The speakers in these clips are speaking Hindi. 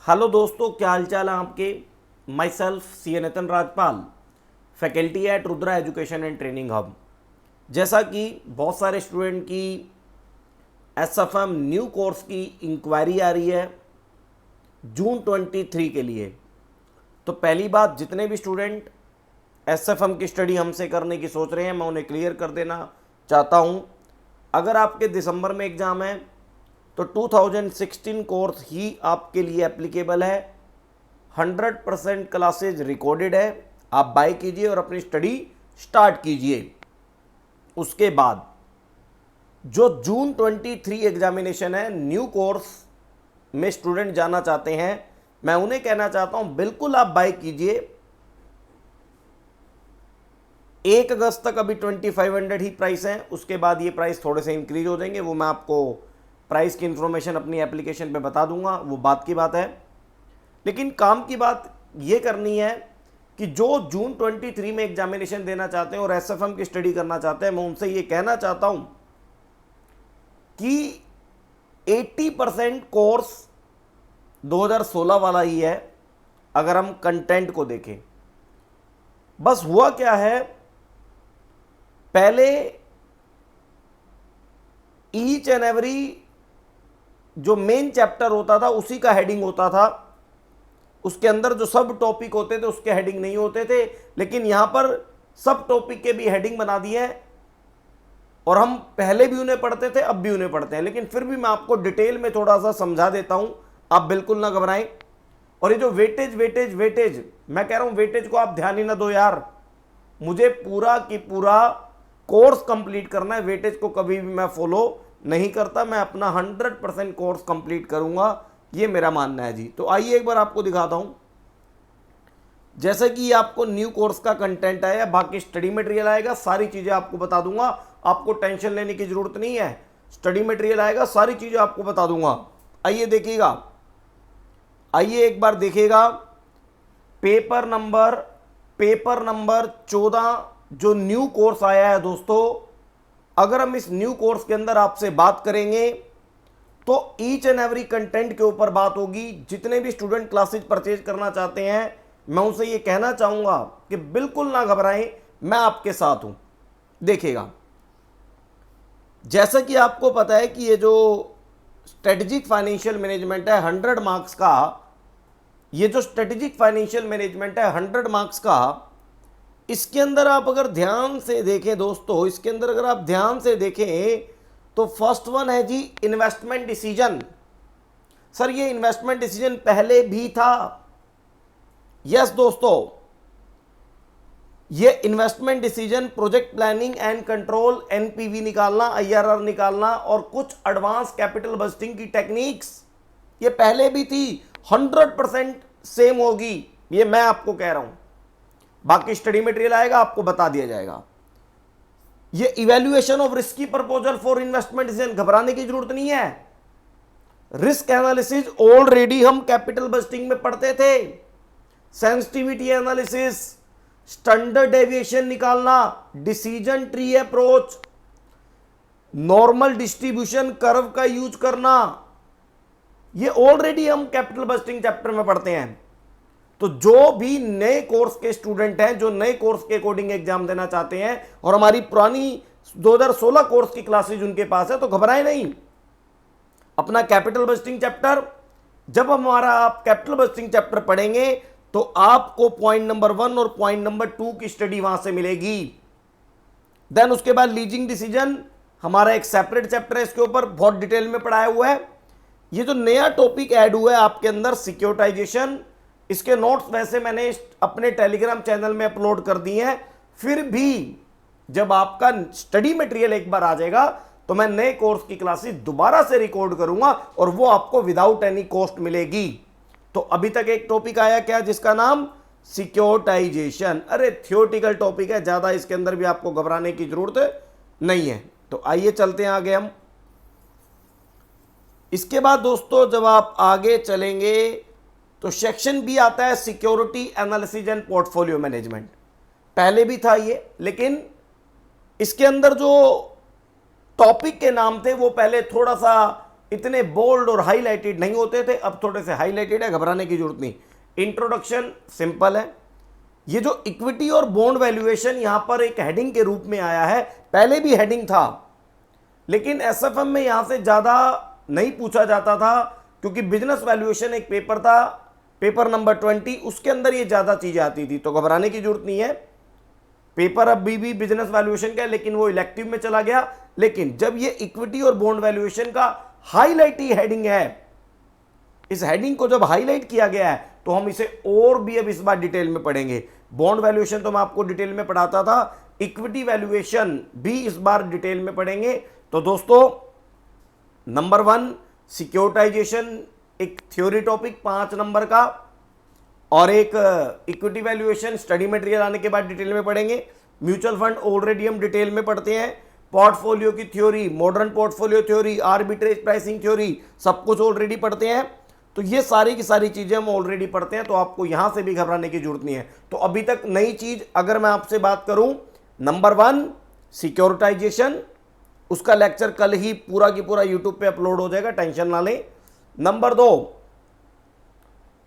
हेलो दोस्तों, क्या हालचाल है आपके। Myself C Nitin Rajpal, faculty at Rudra education and training hub. जैसा कि बहुत सारे स्टूडेंट की एसएफएम न्यू कोर्स की इंक्वायरी आ रही है जून 23 के लिए, तो पहली बात, जितने भी स्टूडेंट एसएफएम की स्टडी हमसे करने की सोच रहे हैं, मैं उन्हें क्लियर कर देना चाहता हूं। अगर आपके दिसंबर में एग्ज़ाम है तो 2016 कोर्स ही आपके लिए एप्लीकेबल है। 100% क्लासेज रिकॉर्डेड है, आप बाय कीजिए और अपनी स्टडी स्टार्ट कीजिए। उसके बाद जो जून 23 एग्जामिनेशन है, न्यू कोर्स में स्टूडेंट जाना चाहते हैं, मैं उन्हें कहना चाहता हूं बिल्कुल आप बाय कीजिए। 1 अगस्त तक अभी 2500 ही प्राइस है, उसके बाद ये प्राइस थोड़े से इंक्रीज हो जाएंगे। वो मैं आपको प्राइस की इंफॉर्मेशन अपनी एप्लीकेशन पे बता दूंगा, वो बात की बात है। लेकिन काम की बात ये करनी है कि जो जून 23 में एग्जामिनेशन देना चाहते हैं और एसएफएम की स्टडी करना चाहते हैं, मैं उनसे ये कहना चाहता हूं कि 80% कोर्स 2016 वाला ही है। अगर हम कंटेंट को देखें, बस हुआ क्या है, पहले ईच एंड एवरी जो मेन चैप्टर होता था उसी का हेडिंग होता था, उसके अंदर जो सब टॉपिक होते थे उसके हेडिंग नहीं होते थे। लेकिन यहां पर सब टॉपिक के भी हेडिंग बना दिए हैं और हम पहले भी उन्हें पढ़ते थे, अब भी उन्हें पढ़ते हैं। लेकिन फिर भी मैं आपको डिटेल में थोड़ा सा समझा देता हूं, आप बिल्कुल ना घबराएं। और ये जो वेटेज वेटेज वेटेज मैं कह रहा हूं, वेटेज को आप ध्यान ही ना दो यार, मुझे पूरा की पूरा कोर्स कंप्लीट करना है। वेटेज को कभी भी मैं फॉलो नहीं करता, मैं अपना 100% कोर्स कंप्लीट करूंगा, ये मेरा मानना है जी। तो आइए एक बार आपको दिखाता हूं। जैसे कि आपको न्यू कोर्स का कंटेंट आया, बाकी स्टडी मटेरियल आएगा, सारी चीजें आपको बता दूंगा, आपको टेंशन लेने की जरूरत नहीं है। स्टडी मटेरियल आएगा, सारी चीजें आपको बता दूंगा। आइए देखिएगा, आइए एक बार देखिएगा। पेपर नंबर 14 जो न्यू कोर्स आया है दोस्तों, अगर हम इस न्यू कोर्स के अंदर आपसे बात करेंगे तो ईच एंड एवरी कंटेंट के ऊपर बात होगी। जितने भी स्टूडेंट क्लासेज परचेज करना चाहते हैं, मैं उनसे ये कहना चाहूंगा कि बिल्कुल ना घबराएं, मैं आपके साथ हूं। देखिएगा, जैसा कि आपको पता है कि ये जो स्ट्रेटेजिक फाइनेंशियल मैनेजमेंट है 100 मार्क्स का, ये जो स्ट्रेटेजिक फाइनेंशियल मैनेजमेंट है 100 मार्क्स का, इसके अंदर आप अगर ध्यान से देखें दोस्तों, इसके अंदर अगर आप ध्यान से देखें तो फर्स्ट वन है जी इन्वेस्टमेंट डिसीजन। सर ये इन्वेस्टमेंट डिसीजन पहले भी था। यस दोस्तों, ये investment decision, project planning and control, NPV निकालना, आईआरआर निकालना और कुछ एडवांस कैपिटल बजटिंग की टेक्निक्स, ये पहले भी थी। 100% सेम होगी, ये मैं आपको कह रहा हूं। बाकी स्टडी मटेरियल आएगा, आपको बता दिया जाएगा। ये evaluation of risky proposal for investment decision, घबराने की जरूरत नहीं है। रिस्क एनालिसिस ऑलरेडी हम कैपिटल बजटिंग में पढ़ते थे। सेंसिटिविटी एनालिसिस, स्टैंडर्ड डेविएशन निकालना, decision tree approach, normal distribution curve का यूज करना, ये ऑलरेडी हम कैपिटल बजटिंग चैप्टर में पढ़ते हैं। तो जो भी नए कोर्स के स्टूडेंट हैं, जो नए कोर्स के अकॉर्डिंग एग्जाम देना चाहते हैं और हमारी पुरानी 2016 कोर्स की क्लासेज उनके पास है, तो घबराएं नहीं। अपना कैपिटल बजटिंग चैप्टर, जब हमारा आप कैपिटल बजटिंग चैप्टर पढ़ेंगे तो आपको पॉइंट नंबर 1 और पॉइंट नंबर 2 की स्टडी वहां से मिलेगी। देन उसके बाद लीजिंग डिसीजन, हमारा एक सेपरेट चैप्टर है, इसके ऊपर बहुत डिटेल में पढ़ाया हुआ है। ये जो नया टॉपिक ऐड हुआ है आपके अंदर, सिक्योरिटाइजेशन, इसके नोट्स वैसे मैंने अपने टेलीग्राम चैनल में अपलोड कर दिए हैं। फिर भी जब आपका स्टडी मटेरियल एक बार आ जाएगा तो मैं नए कोर्स की क्लासेस दोबारा से रिकॉर्ड करूंगा और वो आपको विदाउट एनी कॉस्ट मिलेगी। तो अभी तक एक टॉपिक आया क्या, जिसका नाम सिक्योरिटाइजेशन। अरे थियोरेटिकल टॉपिक है, ज्यादा इसके अंदर भी आपको घबराने की जरूरत नहीं है। तो आइए चलते हैं आगे हम। इसके बाद दोस्तों जब आप आगे चलेंगे तो सेक्शन बी आता है security analysis and portfolio management. पहले भी था ये, लेकिन इसके अंदर जो टॉपिक के नाम थे वो पहले थोड़ा सा इतने बोल्ड और हाईलाइटेड नहीं होते थे, अब थोड़े से हाईलाइटेड है, घबराने की जरूरत नहीं। इंट्रोडक्शन सिंपल है। ये जो इक्विटी और बॉन्ड वैल्यूएशन यहां पर एक हेडिंग के रूप में आया है, पहले भी हेडिंग था, लेकिन एसएफएम में यहां से ज्यादा नहीं पूछा जाता था, क्योंकि बिजनेस वैल्यूएशन एक पेपर था, पेपर नंबर 20, उसके अंदर ये ज्यादा चीजें आती थी, तो घबराने की जरूरत नहीं है। पेपर अभी भी बिजनेस वैल्यूएशन का है, लेकिन वो इलेक्टिव में चला गया। लेकिन जब ये इक्विटी और बॉन्ड वैल्यूएशन का हाईलाइट ही हेडिंग है, इस हेडिंग को जब हाईलाइट किया गया है, तो हम इसे और भी अब इस बार डिटेल में पढ़ेंगे। बॉन्ड वैल्यूएशन तो मैं आपको डिटेल में पढ़ाता था, इक्विटी वैल्यूएशन भी इस बार डिटेल में पढ़ेंगे। तो दोस्तों, नंबर 1 सिक्योरिटाइजेशन, एक थ्योरी टॉपिक 5 नंबर का, और एक इक्विटी वैल्यूएशन स्टडी मटेरियल आने के बाद डिटेल में पढ़ेंगे। म्यूचुअल फंड ऑलरेडी हम डिटेल में पढ़ते हैं। पोर्टफोलियो की theory, modern portfolio theory, arbitrage pricing theory, सब कुछ ऑलरेडी पढ़ते हैं। तो ये सारी की सारी चीजें हम ऑलरेडी पढ़ते हैं, तो आपको यहां से भी घबराने की जरूरत नहीं है। तो अभी तक नई चीज अगर मैं आपसे बात करूं, नंबर 1 सिक्योरिटाइजेशन, उसका लेक्चर कल ही पूरा की पूरा यूट्यूब पे अपलोड हो जाएगा, टेंशन ना लें। Number 2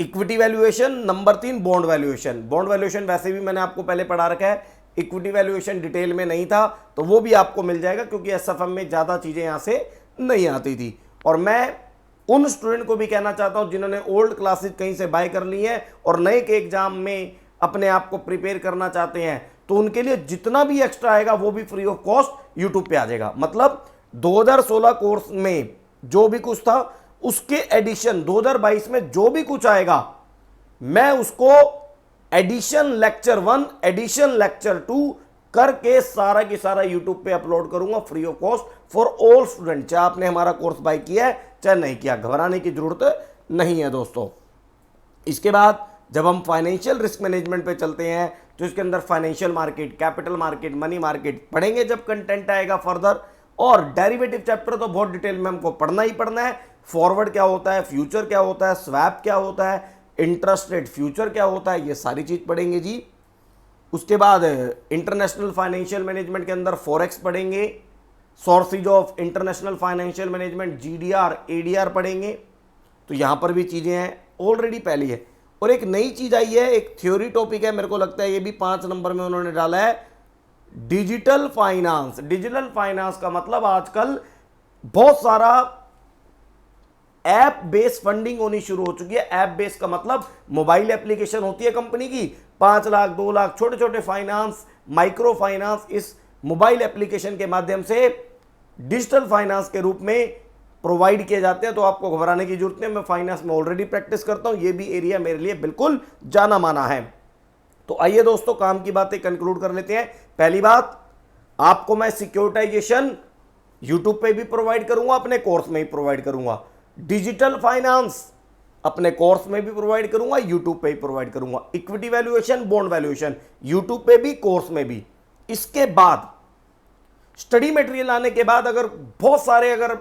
equity valuation, number 3 bond valuation. Bond valuation वैसे भी मैंने आपको पहले पढ़ा रखा है, इक्विटी वैल्यूएशन डिटेल में नहीं था, तो वो भी आपको मिल जाएगा, क्योंकि एसएफएम में ज्यादा चीजें यहां से नहीं आती थी। और मैं उन स्टूडेंट को भी कहना चाहता हूं जिन्होंने ओल्ड क्लासेस कहीं से बाय कर ली है और नए के एग्जाम में अपने आप को प्रिपेयर करना चाहते हैं, तो उनके लिए जितना भी एक्स्ट्रा आएगा वो भी फ्री ऑफ कॉस्ट यूट्यूब पे आ जाएगा। मतलब 2016 कोर्स में जो भी कुछ था, उसके एडिशन 2022 में जो भी कुछ आएगा, मैं उसको एडिशन लेक्चर 1, एडिशन लेक्चर 2 करके सारा की सारा यूट्यूब पे अपलोड करूंगा free of cost for all student, चाहे आपने हमारा कोर्स बाय किया है चाहे नहीं किया, घबराने की जरूरत नहीं है दोस्तों। इसके बाद जब हम फाइनेंशियल रिस्क मैनेजमेंट पे चलते हैं, तो इसके अंदर financial market, capital market, money market पढ़ेंगे जब कंटेंट आएगा फर्दर। और डेरिवेटिव चैप्टर तो बहुत डिटेल में हमको पढ़ना ही पढ़ना है। फॉरवर्ड क्या होता है, फ्यूचर क्या होता है, स्वैप क्या होता है, इंटरेस्ट रेट फ्यूचर क्या होता है, ये सारी चीज पढ़ेंगे जी। उसके बाद इंटरनेशनल फाइनेंशियल मैनेजमेंट के अंदर फॉरेक्स पढ़ेंगे, sources of international financial management, GDR, ADR पढ़ेंगे। तो यहां पर भी चीजें हैं, ऑलरेडी पहली है। और एक नई चीज आई है, एक थ्योरी टॉपिक है, मेरे को लगता है ये भी 5 नंबर में उन्होंने डाला है, डिजिटल फाइनेंस। डिजिटल फाइनेंस का मतलब आजकल बहुत सारा ऐप बेस्ड फंडिंग होनी शुरू हो चुकी है। ऐप बेस्ड का मतलब मोबाइल एप्लीकेशन होती है कंपनी की, 5 लाख 2 लाख छोटे छोटे फाइनेंस, माइक्रो फाइनेंस, इस मोबाइल एप्लीकेशन के माध्यम से डिजिटल फाइनेंस के रूप में प्रोवाइड किए जाते हैं। तो आपको घबराने की जरूरत नहीं, मैं फाइनेंस में ऑलरेडी प्रैक्टिस करता हूं, ये भी एरिया मेरे लिए बिल्कुल जाना माना है। तो आइए दोस्तों, काम की बातें कंक्लूड कर लेते हैं। पहली बात, आपको मैं सिक्योरिटाइजेशन यूट्यूब पे भी प्रोवाइड करूंगा, अपने कोर्स में ही प्रोवाइड करूंगा। डिजिटल फाइनेंस अपने कोर्स में भी प्रोवाइड करूंगा, यूट्यूब पे ही प्रोवाइड करूंगा। Equity valuation, bond valuation YouTube पे भी, कोर्स में भी। इसके बाद स्टडी मटेरियल आने के बाद अगर बहुत सारे अगर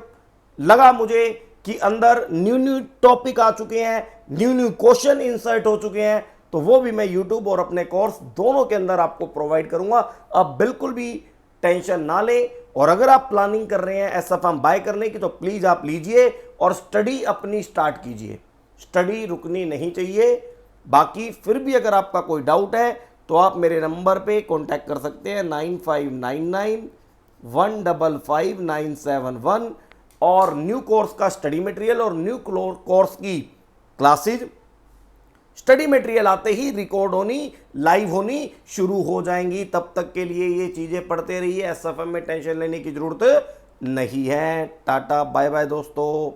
लगा मुझे कि अंदर न्यू टॉपिक आ चुके हैं, न्यू क्वेश्चन इंसर्ट हो चुके हैं, तो वो भी मैं यूट्यूब और अपने कोर्स दोनों के अंदर आपको प्रोवाइड करूंगा। अब बिल्कुल भी टेंशन ना लें। और अगर आप प्लानिंग कर रहे हैं एसएफएम बाय करने की, तो प्लीज आप लीजिए और स्टडी अपनी स्टार्ट कीजिए। स्टडी रुकनी नहीं चाहिए। बाकी फिर भी अगर आपका कोई डाउट है तो आप मेरे नंबर पे कांटेक्ट कर सकते हैं 9599155971। और न्यू कोर्स का स्टडी मटेरियल और न्यू कोर्स की क्लासेज स्टडी मटेरियल आते ही रिकॉर्ड होनी, लाइव होनी शुरू हो जाएंगी। तब तक के लिए ये चीजें पढ़ते रहिए, एसएफएम में टेंशन लेने की जरूरत नहीं है। टाटा बाय बाय दोस्तों।